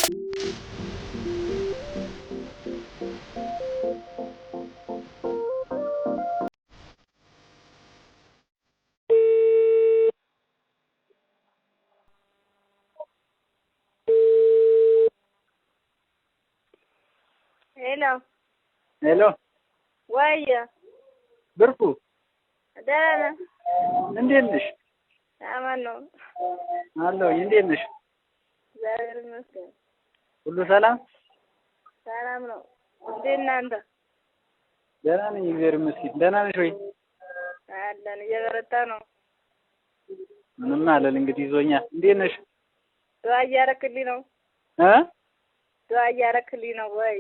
Hello. Waya. Birku. Dana. እንዴት ነሽ? አማን ነው። አለሁ። እንዴት ነሽ? እግዚአብሔር ይመስገን። ሁሉ ሰላም? ሰላም ነው። እንዴት እናንተ? ደህና ነኝ፣ እግዚአብሔር ይመስገን። ደህና ነሽ ወይ? አለን፣ እየበረታ ነው። ምንም አለል እንግዲህ ይዞኛል። እንዴት ነሽ? ዱዓ እያረክልኝ ነው። ዱዓ እያረክልኝ ነው ወይ?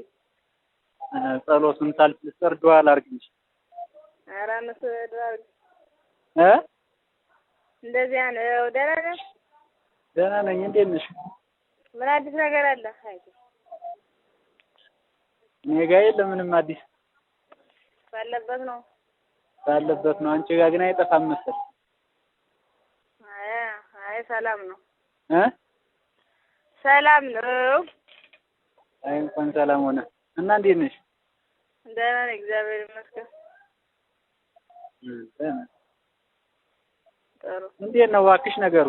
ጸሎቱን ሳልጨርስ ዱዓ ላድርግልሽ። ኧረ እነሱ ዱዓ እ እንደዚያ ነው። ደህና ነሽ? ደህና ነኝ። እንዴት ነሽ? ምን አዲስ ነገር አለ? አይ እኔ ጋር የለም ምንም አዲስ። ባለበት ነው አንቺ ጋር ግን አይጠፋም መሰል። አይ ሰላም ነው። ሰላም ነው። አይ እንኳን ሰላም ሆነ። እና እንዴት ነሽ? ደህና ነኝ፣ እግዚአብሔር ይመስገን። ጥሩ። እንዴት ነው እባክሽ ነገሩ?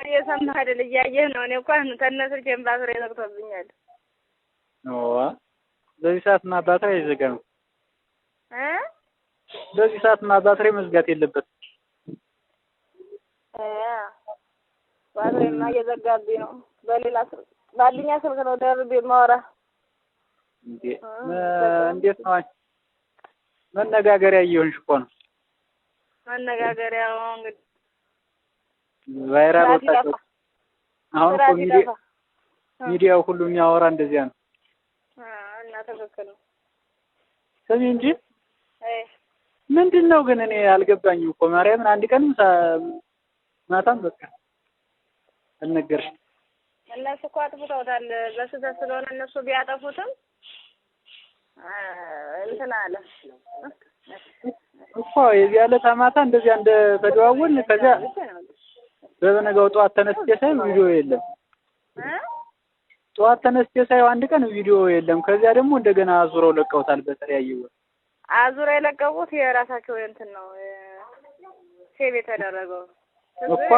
እየሰማህ አይደል? እያየህ ነው። እኔ እንኳን ከነስልኬን ባትሪ ዘግቶብኛል። በዚህ ሰዓት ባትሪ አይዘጋም። በዚህ ሰዓት ባትሪ መዝጋት የለበትም። ባትሪማ እየዘጋብኝ ነው። በሌላ ስልክ ባልኛ ስልክ ነው ደርቤ የማወራ። እንዴት ነው መነጋገሪያ እየሆንሽ እኮ ነው። መነጋገሪያው እንግዲህ ቫይራል ወጣች። አሁን እኮ ሚዲያው ሁሉ የሚያወራ እንደዚያ ነው። እና ትክክል ነው። ስሚ እንጂ ምንድን ነው ግን እኔ አልገባኝም እኮ ማርያምን። አንድ ቀን ማታም በቃ አልነገርሽም። እነሱ እኮ አጥፍተውታል በስህተት ስለሆነ እነሱ ቢያጠፉትም እንትን አለ እኮ የዚህ ዕለት ማታ እንደዚያ እንደተደዋወልን ከዚያ በበነጋው ጠዋት ተነስቼ ሳይ ቪዲዮ የለም። ጠዋት ተነስቼ ሳይ አንድ ቀን ቪዲዮ የለም። ከዚያ ደግሞ እንደገና አዙረው ለቀውታል። በተለያየ አዙረው የለቀቁት የራሳቸው እንትን ነው ሴቭ የተደረገው እኮ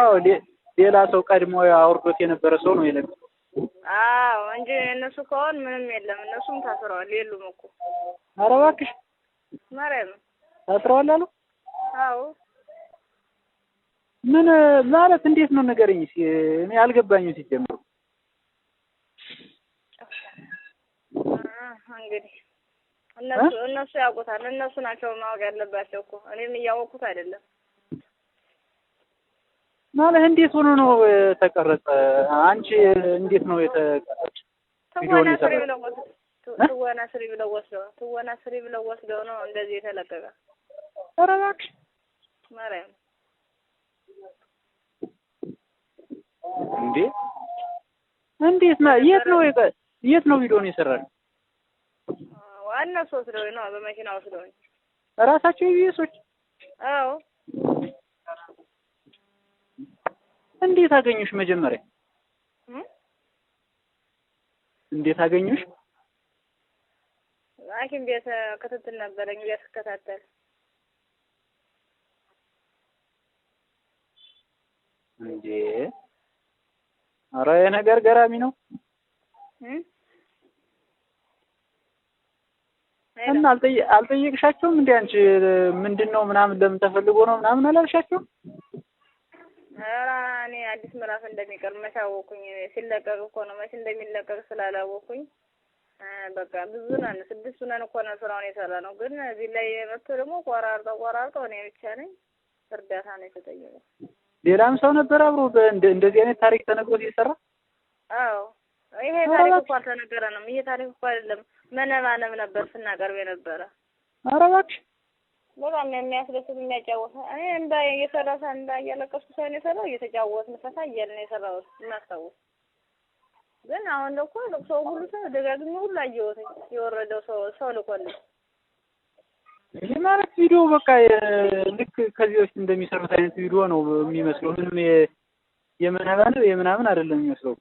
ሌላ ሰው ቀድሞ አውርዶት የነበረ ሰው ነው የለቀቀው። አዎ እንጂ እነሱ ከሆነ ምንም የለም። እነሱም ታስረዋል። የሉም እኮ። ኧረ እባክሽ ማርያም ታስረዋል አሉ? አዎ። ምን ማለት እንዴት ነው ንገረኝ እስኪ። እኔ አልገባኝም ሲጀምሩ። እንግዲህ እነሱ ያውቁታል። እነሱ ናቸው ማወቅ ያለባቸው እኮ። እኔም እያወቅኩት አይደለም። ማለት እንዴት ሆኖ ነው ተቀረጸ? አንቺ እንዴት ነው የተቀረጸ? ትወና ስሪ ብለው ወስደው ነው እንደዚህ የተለቀቀ። ኧረ እባክሽ ማርያም እንዴ! እንዴት ነው? የት ነው ቪዲዮውን የሰራው? ዋናው ወስደው ነው በመኪና ወስደው ራሳቸው ኢቢኤሶች። አዎ። እንዴት አገኙሽ? መጀመሪያ እንዴት አገኙሽ? ሐኪም ቤት ክትትል ነበረኝ እያስከታተል። እንዴ! ኧረ የነገር ገራሚ ነው። እና አልጠየቅሻቸውም እንዴ አንቺ? ምንድነው ምናምን ለምን ተፈልጎ ነው ምናምን አላልሻቸውም? ኧረ እኔ አዲስ ምዕራፍ እንደሚቀር መቼ አወኩኝ? ሲለቀቅ እኮ ነው። መቼ እንደሚለቀቅ ስላላወኩኝ በቃ ብዙ ነን፣ 6 ነን እኮ ነው ስራውን የሰራ ነው። ግን እዚህ ላይ መጥቶ ደግሞ ቆራርጠው እኔ ብቻ ነኝ እርዳታ ነው የተጠየቀው። ሌላም ሰው ነበር አብሮ እንደዚህ አይነት ታሪክ ተነግሮ ሲሰራ? አዎ። ይሄ ታሪክ እኮ አልተነገረንም። ይሄ ታሪክ እኮ አይደለም መነባነብ ነበር ስናቀርብ የነበረ። ኧረ እባክሽ በጣም የሚያስደስት የሚያጫወት። እኔ እንባ እየሰራሁ እንባ እያለቀስኩ ሳይሆን የሰራው እየተጫወትን ፈታ እያልን ነው የሰራሁት እናስታውስ። ግን አሁን እኮ ሰው ሁሉ ሰው ደጋግሞ ሁሉ አየሁት የወረደው ሰው ልኮልኝ። ይሄ ማለት ቪዲዮ በቃ ልክ ከዚህ በፊት እንደሚሰሩት አይነት ቪዲዮ ነው የሚመስለው። ምንም የምናምን አይደለም የሚመስለው።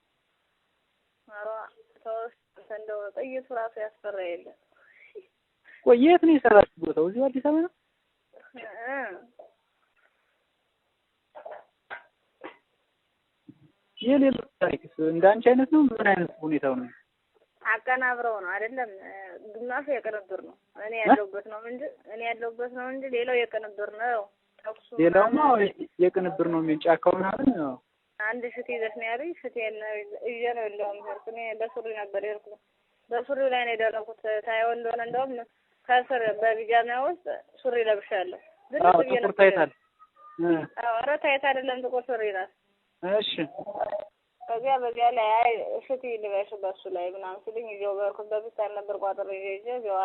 እንደው ጥይቱ ራሱ ያስፈራ የለ። ቆይ የት ነው የሰራችው ቦታው? እዚሁ አዲስ አበባ ነው? የሌሎች ታሪክስ እንዳንቺ አይነት ነው? ምን አይነት ሁኔታው ነው? አቀናብረው ነው አይደለም። ግማሹ የቅንብር ነው። እኔ ያለሁበት ነው እንጂ ሌላው የቅንብር ነው። ተኩሱ ሌላውማ የቅንብር ነው። ምን ጫካው ምናምን ነው። አንድ ሽት ይዘሽ ነው ያሉኝ። ሽቴን ይዤ ነው የለውም ሄድኩ። እኔ በሱሪ ነበር የሄድኩት። በሱሪው ላይ ነው የደረኩት። ታየው እንደሆነ እንደውም ከስር በቢጃማ ውስጥ ሱሪ ለብሻለሁ። ግን ጥቁር ታይታል። ኧረ ታይት አይደለም ጥቁር ሱሪ ናት። እሺ በዚያ ላይ አይ ሽቲ ልበሽ በሱ ላይ ምናምን ሲሉኝ ይዤው በርኩት። በፊት ነበር ቋጥሬ ይዤ ይዤው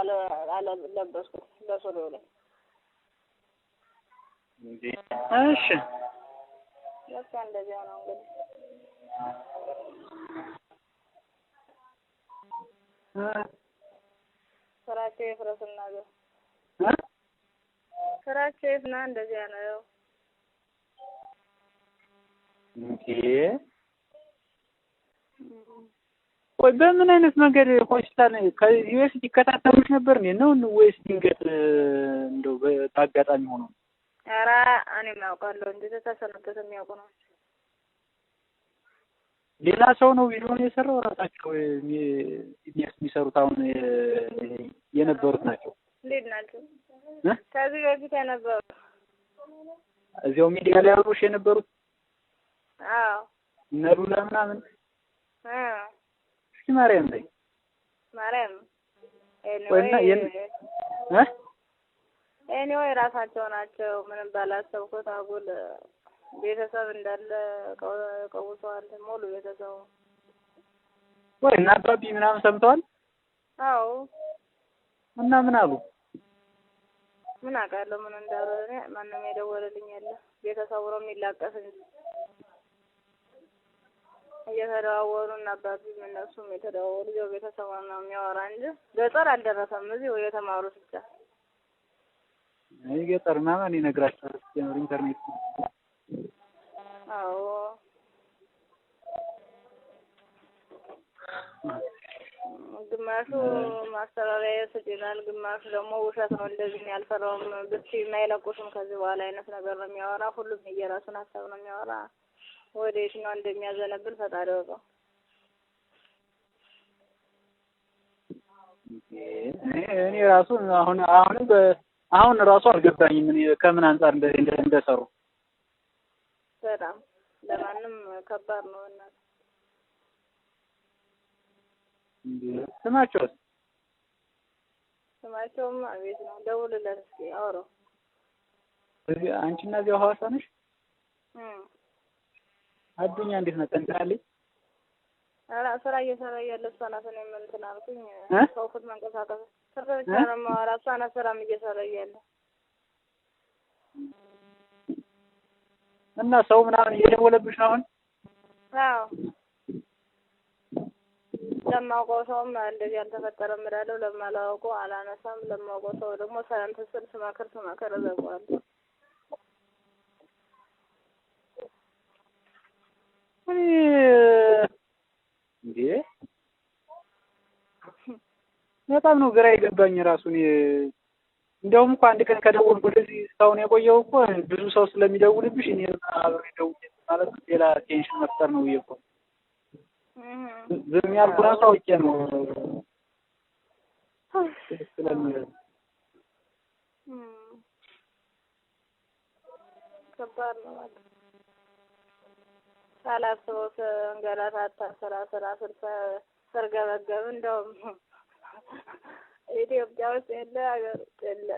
አለበስኩት በሱሪው ላይ። እሺ በቃ እንደዚያ ነው እንግዲህ። ስራቸው ይፍረስና ስራቸው ይፍና እንደዚያ ነው። ቆይ በምን አይነት መንገድ ሆስፒታል ከዚህ በፊት ይከታተሉሽ ነበር ነው ወይስ ድንገት እንደው በአጋጣሚ ሆኖ? ኧረ እኔም አውቃለሁ እንጂ ተሰነበት የሚያውቁ ነው። ሌላ ሰው ነው ቪዲዮውን የሰራው? ራሳቸው የሚሰሩት አሁን የነበሩት ናቸው? እንዴት ናቸው? ከዚህ በፊት የነበሩ እዚያው ሚዲያ ላይ አብሮሽ የነበሩት? አዎ ነሩላ ምናምን። እስኪ ማርያም ላይ ኤኒዌይ ራሳቸው ናቸው። ምንም ባላሰብኩት አጉል ቤተሰብ እንዳለ ቀውሰዋል። ሙሉ ቤተሰቡ ወይ እና አባቢ ምናምን ሰምተዋል? አዎ እና ምን አሉ? ምን አውቃለሁ ምን እንዳሉ። እኔ ማንም የደወለልኝ የለ። ቤተሰቡ ነው የሚላቀስ እንጂ እየተደዋወሉ እና አባቢም እነሱም የተደዋወሉ ያው ቤተሰቡ ነው የሚያወራ እንጂ ገጠር አልደረሰም። እዚህ ወይ የተማሩት ብቻ። አይ ገጠር ማን ይነግራቸዋል? ኢንተርኔት አዎ ግማሹ ማስተባበያ ይሰጣል፣ ግማሹ ደግሞ ውሸት ነው እንደዚህ ያልፈራውም ብቻ የማይለቁሽም ከዚህ በኋላ አይነት ነገር ነው የሚያወራ። ሁሉም የየራሱን ሀሳብ ነው የሚያወራ። ወደ የትኛው እንደሚያዘነብል ፈጣሪ ያውቀው። እኔ ራሱ አሁን ራሱ አልገባኝም ከምን አንፃር እንደሰሩ። በጣም ለማንም ከባድ ነው እና ስማቸውም አቤት ነው። ደውልለት እስኪ አውራው። አንቺና እዚያው ሐዋሳ ነሽ? አዱኛ እንዴት ነው? ጠንክራለች? ኧረ ስራ እየሰራ እያለ እሷ ናት። እኔም እንትን አልኩኝ ሰውኩት መንቀሳቀስ ስራ ብቻ ነው የማወራ። እሷ ናት ስራም እየሰራ እያለ እና ሰው ምናምን እየደወለብሽ ነው አሁን? አዎ ለማውቀው ሰውም እንደዚህ አልተፈጠረም እላለሁ። ለማላውቀው አላነሳም። ለማውቀው ሰው ደግሞ ሰላምታ ስል ስመክር እዘጋዋለሁ። እንዴ በጣም ነው ግራ የገባኝ ራሱ። እንደውም እኮ አንድ ቀን ከደወልኩ ወደዚህ እስካሁን የቆየው እኮ ብዙ ሰው ስለሚደውልብሽ እኔ አብሬ ደውዬ ማለት ሌላ ቴንሽን መፍጠር ነው ብዬ እኮ ዝም ያልኩ ራሱ አውቄ ነው ስለሚል ከባድ ነው ማለት ሳላስበው እንገላታታ ስራ ስርገበገብ እንደውም ኢትዮጵያ ውስጥ የለ ሀገር ውስጥ የለ።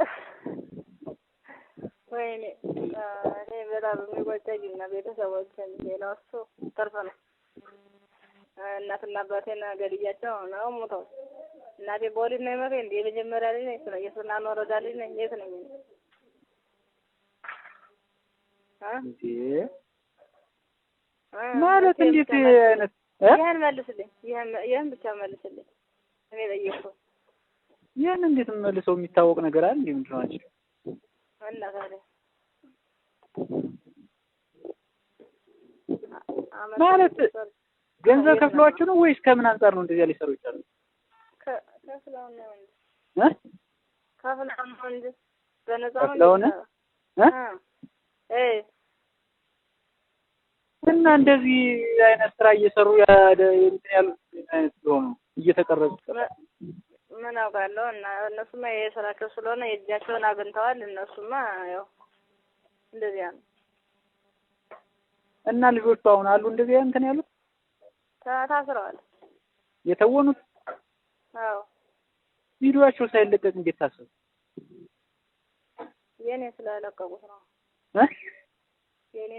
ወይኔ እኔ በጣም የሚቆጨኝ እና ቤተሰቦችን ሌላው እሱ ትርፍ ነው። እናትና አባቴን ገድያቸው ነው ሞተው። እናቴ በወሊድ ነው የሞተው። እንደ የመጀመሪያ ልጅ ነኝ። የሱናን ወረዳ ልጅ ነኝ። የት ነኝ ማለት እንዴት አይነት ይሄን መልስልኝ። ይሄን ብቻ መልስልኝ። እኔ ጠየቅኩት። ያን እንዴት መልሰው የሚታወቅ ነገር አለ እንዴ? ምንድን ነው አንቺ? እና ታዲያ ማለት ገንዘብ ከፍሏችሁ ነው ወይስ ከምን አንፃር ነው እንደዚያ ሊሰሩ ይችላል? ከፍለው ነው እንጂ እ ከፍለው ነው እንጂ በነፃ ከፍለው ነው እና እንደዚህ አይነት ስራ እየሰሩ እንትን ያሉት አይነት ስለሆኑ እየተቀረጹ ምን አውቃለሁ። እና እነሱማ የስራቸው ስለሆነ የእጃቸውን አግኝተዋል። እነሱማ ያው እንደዚያ ነው። እና ልጆቹ አሁን አሉ እንደዚህ እንትን ያሉት ታስረዋል የተወኑት። አዎ ቪዲዮአቸው ሳይለቀቅ እንዴት ታሰሩ? የኔ ስለለቀቁት ነው የኔ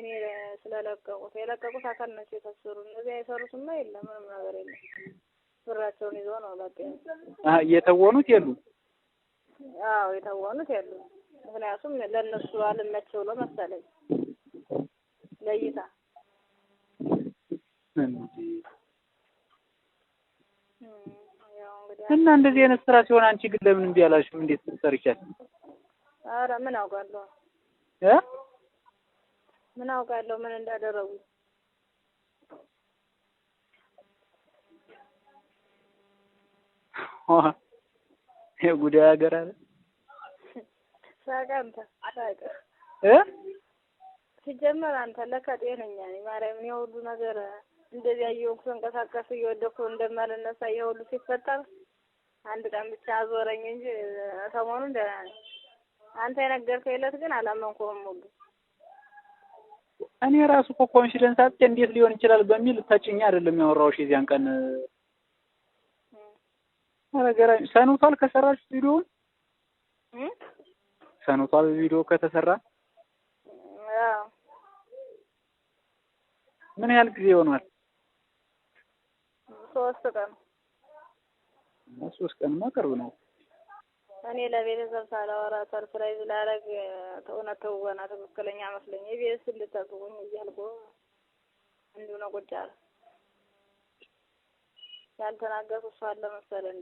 ስለለቀቁት የለቀቁት አካል ናቸው የታሰሩ። እነዚህ የሰሩትማ የለም ምንም ነገር የለም። ብራቸውን ይዘው ነው በቃ። የተወኑት የሉም። አዎ የተወኑት የሉም። ምክንያቱም ለነሱ አልመች ብሎ መሰለኝ ለይታ እና እንደዚህ አይነት ስራ ሲሆን አንቺ ግን ለምን እንዲህ አላልሽም? እንዴት ትሰርቻለሽ? ኧረ ምን አውቃለሁ ምን አውቃለሁ ምን እንዳደረጉ። የጉዳይ ሀገር አለ ሳቃንተ ሳቃ ሲጀመር አንተ ለካ ጤነኛ ነኝ ማርያምን። የሁሉ ነገር እንደዚህ አየሁት ተንቀሳቀስ እየወደኩ እንደማልነሳ የሁሉ ሲፈጠር አንድ ቀን ብቻ አዞረኝ እንጂ ሰሞኑን ደህና ነኝ። አንተ የነገርከኝ ዕለት ግን አላመንኩም ሁሉ። እኔ ራሱ እኮ ኮንፊደንስ አጥቼ እንዴት ሊሆን ይችላል በሚል ተጭኛ አይደለም ያወራሁሽ የዚያን ቀን። አረጋራ ሰኑቷል ከሰራሽ ቪዲዮውን ሰኑቷል ቪዲዮ ከተሰራ ምን ያህል ጊዜ ሆኗል? 3 ቀን። 3 ቀንማ ቅርብ ነው። እኔ ለቤተሰብ ሳላወራ ሰርፕራይዝ ላደርግ እውነት ተወና ትክክለኛ መስለኝ የቤት ልታስቡኝ እያልኩ እንዲሁ ነው ቁጭ አለ። ያልተናገርኩ እሷ አለ መሰለኝ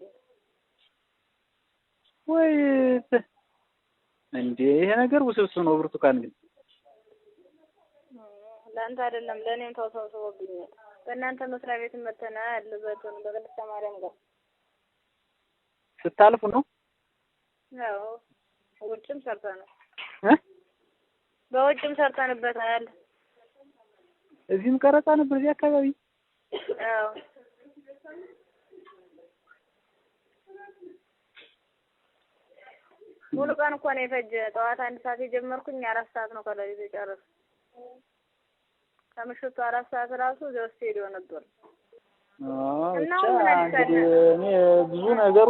እንዴ ይሄ ነገር ውስብስብ ነው ብርቱካን። ግን ለአንተ አይደለም ለእኔም ተወሳስቦብኛል። በእናንተ መስሪያ ቤት መተናል በተን በቅድስተ ማርያም ጋር ስታልፉ ነው? አዎ ውጭም ሰርተናል በውጭም ሰርተንበታል። እዚህም ቀረጻ ነበር እዚህ አካባቢ። አዎ ሙሉ ቀን እኮ ነው የፈጀ። ጠዋት 1 ሰዓት የጀመርኩኝ 4 ሰዓት ነው ከሌሊቱ የጨረስኩት። ከምሽቱ 4 ሰዓት ራሱ እዛው ስቱዲዮ ነበር። እና እኔ ብዙ ነገሩ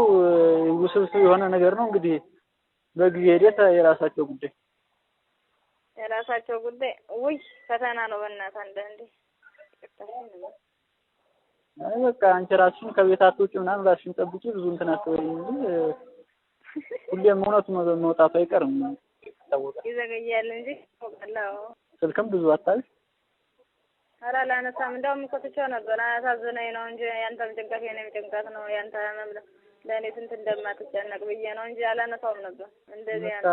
ውስብስብ የሆነ ነገር ነው። እንግዲህ በጊዜ ሂደት የራሳቸው ጉዳይ ውይ ፈተና ነው በእናትህ አንዳንዴ። አይ በቃ አንቺ ራስሽን ከቤት አትውጪ ምናምን ራስሽን ጠብቂ። ብዙ እንትን አትበይኝ እንጂ ሁሌም እውነቱ መውጣቱ አይቀርም። ታወቀ ይዘገያል እንጂ ወቀላው ስልክም ብዙ አታልሽ። ኧረ አላነሳም። እንደውም እኮ ትቼው ነበር አሳዝነኝ ነው እንጂ ያንተም ጭንቀት የኔም ጭንቀት ነው። ያንተ ለእኔ ስንት እንደማትጨነቅ ብዬ ነው እንጂ አላነሳውም ነበር። እንደዚህ ያለ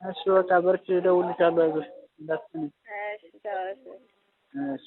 እሺ በቃ በርቺ፣ እደውልልሻለሁ። አይዞሽ እንዳትነኝ። እሺ ቻው። እሺ